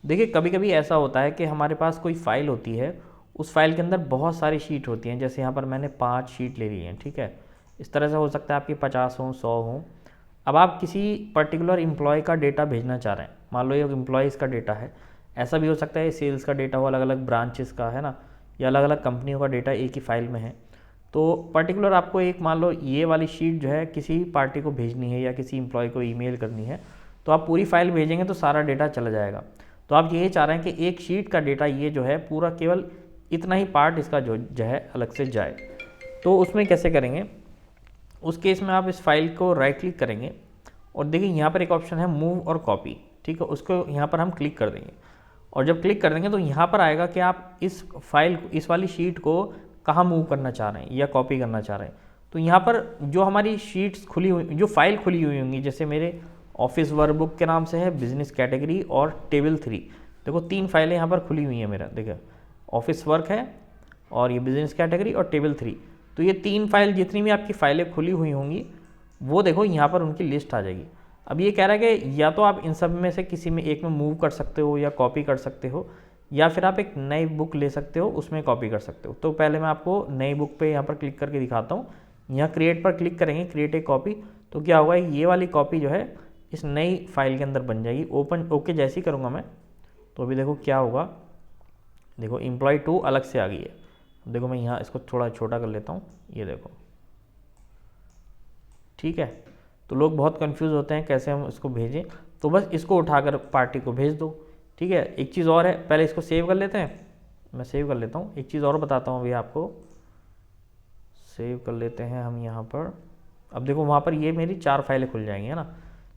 देखिए कभी कभी ऐसा होता है कि हमारे पास कोई फ़ाइल होती है, उस फाइल के अंदर बहुत सारी शीट होती हैं। जैसे यहाँ पर मैंने 5 शीट ले ली हैं, ठीक है। इस तरह से हो सकता है आपकी 50 हों, 100 हों। अब आप किसी पर्टिकुलर एम्प्लॉय का डेटा भेजना चाह रहे हैं, मान लो ये एम्प्लॉयज़ का डेटा है। ऐसा भी हो सकता है सेल्स का डेटा हो, अलग अलग ब्रांचेस का, है ना, या अलग अलग कंपनियों का डेटा एक ही फाइल में है। तो पर्टिकुलर आपको एक, मान लो ये वाली शीट जो है किसी पार्टी को भेजनी है या किसी एम्प्लॉय को ईमेल करनी है, तो आप पूरी फाइल भेजेंगे तो सारा डेटा चला जाएगा। तो आप ये चाह रहे हैं कि एक शीट का डेटा ये जो है पूरा, केवल इतना ही पार्ट इसका जो है अलग से जाए। तो उसमें कैसे करेंगे, उस केस में आप इस फाइल को राइट क्लिक करेंगे और देखिए यहाँ पर एक ऑप्शन है मूव और कॉपी, ठीक है। उसको यहाँ पर हम क्लिक कर देंगे और जब क्लिक कर देंगे तो यहाँ पर आएगा कि आप इस फाइल, इस वाली शीट को कहाँ मूव करना चाह रहे हैं या कॉपी करना चाह रहे हैं। तो यहाँ पर जो हमारी शीट्स खुली हुई, जो फाइल खुली हुई होंगी, जैसे मेरे ऑफिस वर्कबुक के नाम से है, बिजनेस कैटेगरी और टेबल 3, देखो 3 फाइलें यहाँ पर खुली हुई हैं मेरा। देखिए ऑफिस वर्क है और ये बिजनेस कैटेगरी और टेबल 3। तो ये 3 फाइल, जितनी भी आपकी फाइलें खुली हुई होंगी वो देखो यहाँ पर उनकी लिस्ट आ जाएगी। अब ये कह रहा है कि या तो आप इन सब में से किसी में एक में मूव कर सकते हो या कॉपी कर सकते हो, या फिर आप एक नई बुक ले सकते हो, उसमें कॉपी कर सकते हो। तो पहले मैं आपको नई बुक पे यहाँ पर क्लिक करके दिखाता हूँ। यहाँ क्रिएट पर क्लिक करेंगे, क्रिएट ए कॉपी, तो क्या होगा, ये वाली कॉपी जो है इस नई फाइल के अंदर बन जाएगी। ओपन, ओके जैसे ही करूँगा मैं, तो अभी देखो क्या होगा, देखो एम्प्लॉय 2 अलग से आ गई है। देखो मैं यहाँ इसको थोड़ा छोटा कर लेता हूँ, ये देखो, ठीक है। तो लोग बहुत कंफ्यूज होते हैं कैसे हम इसको भेजें, तो बस इसको उठाकर पार्टी को भेज दो, ठीक है। एक चीज़ और है, पहले इसको सेव कर लेते हैं, मैं सेव कर लेता हूँ। एक चीज़ और बताता हूँ अभी आपको, सेव कर लेते हैं हम यहाँ पर। अब देखो वहाँ पर ये मेरी 4 फाइलें खुल जाएंगी, है ना।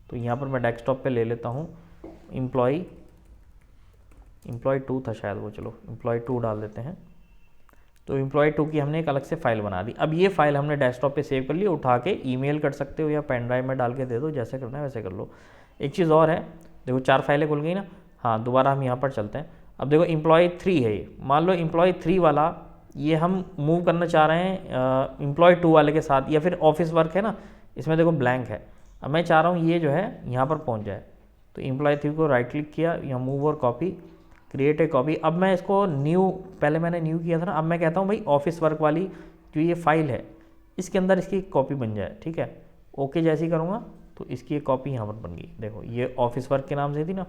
तो यहाँ पर मैं डेस्कटॉप पे ले लेता हूँ एम्प्लॉय 2 था शायद वो, चलो एम्प्लॉय 2 डाल देते हैं। तो एम्प्लॉय 2 की हमने एक अलग से फाइल बना दी। अब ये फाइल हमने डेस्कटॉप पे सेव कर ली, उठा के ईमेल कर सकते हो या पेन ड्राइव में डाल के दे दो, जैसे करना है वैसे कर लो। एक चीज़ और है, देखो 4 फाइलें खुल गई ना। हाँ, दोबारा हम यहाँ पर चलते हैं। अब देखो एम्प्लॉय 3 है ये, मान लो एम्प्लॉय 3 वाला ये हम मूव करना चाह रहे हैं एम्प्लॉय 2 वाले के साथ, या फिर ऑफिस वर्क है ना, इसमें देखो ब्लैंक है। अब मैं चाह रहा हूँ ये जो है यहाँ पर पहुँच जाए, तो एम्प्लॉय 3 को राइट क्लिक किया, यहाँ मूव और कॉपी, क्रिएट ए कॉपी। अब मैं इसको न्यू, पहले मैंने न्यू किया था ना, अब मैं कहता हूँ भाई ऑफिस वर्क वाली जो ये फाइल है इसके अंदर इसकी कॉपी बन जाए, ठीक है। ओके जैसे ही करूँगा तो इसकी एक कॉपी यहाँ पर बन गई। देखो ये ऑफिस वर्क के नाम से थी ना,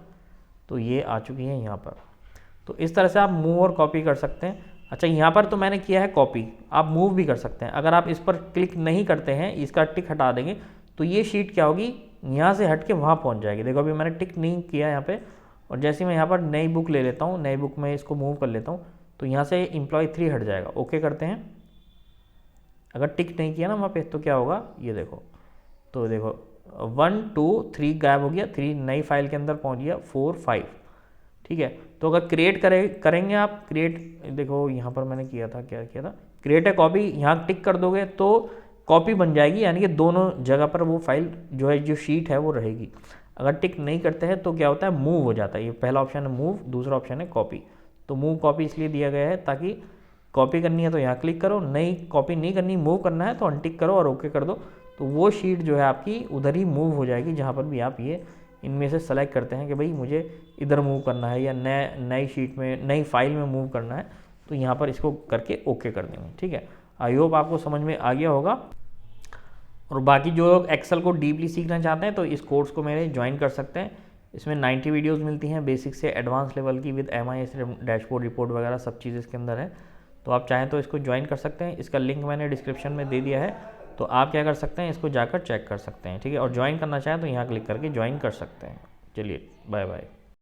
तो ये आ चुकी है यहाँ पर। तो इस तरह से आप मूव और कॉपी कर सकते हैं। अच्छा, यहाँ पर तो मैंने किया है कॉपी, आप मूव भी कर सकते हैं। अगर आप इस पर क्लिक नहीं करते हैं, इसका टिक हटा देंगे, तो ये शीट क्या होगी, यहाँ से हट के वहाँ पहुँच जाएगी। देखो अभी मैंने टिक नहीं किया यहाँ पे, और जैसे मैं यहाँ पर नई बुक ले लेता हूँ, नई बुक में इसको मूव कर लेता हूँ, तो यहाँ से एम्प्लॉय 3 हट जाएगा। ओके करते हैं। अगर टिक नहीं किया ना वहाँ पे, तो क्या होगा, ये देखो, तो देखो 1 2 3 गायब हो गया, 3 नई फाइल के अंदर पहुँच गया, 4 5, ठीक है। तो अगर क्रिएट करेंगे आप, क्रिएट, देखो यहाँ पर मैंने किया था, क्या किया था, क्रिएट ए कॉपी, यहाँ टिक कर दोगे तो कॉपी बन जाएगी, यानी कि दोनों जगह पर वो फाइल जो है, जो शीट है वो रहेगी। अगर टिक नहीं करते हैं तो क्या होता है, मूव हो जाता है। ये पहला ऑप्शन है मूव, दूसरा ऑप्शन है कॉपी। तो मूव कॉपी इसलिए दिया गया है ताकि कॉपी करनी है तो यहाँ क्लिक करो, नहीं कॉपी नहीं करनी, मूव करना है तो अनटिक करो और ओके कर दो, तो वो शीट जो है आपकी उधर ही मूव हो जाएगी, जहाँ पर भी आप ये इनमें से सेलेक्ट करते हैं कि भाई मुझे इधर मूव करना है या नई शीट में, नई फाइल में मूव करना है, तो यहाँ पर इसको करके ओके कर देंगे, ठीक है। आई होप आपको समझ में आ गया होगा। और बाकी जो लोग एक्सेल को डीपली सीखना चाहते हैं तो इस कोर्स को मेरे ज्वाइन कर सकते हैं। इसमें 90 वीडियोस मिलती हैं बेसिक से एडवांस लेवल की, विद MIS डैशबोर्ड रिपोर्ट वगैरह सब चीज़ इसके अंदर है। तो आप चाहें तो इसको ज्वाइन कर सकते हैं, इसका लिंक मैंने डिस्क्रिप्शन में दे दिया है, तो आप क्या कर सकते हैं, इसको जाकर चेक कर सकते हैं, ठीक है। और ज्वाइन करना चाहें तो यहाँ क्लिक करके ज्वाइन कर सकते हैं। चलिए बाय बाय।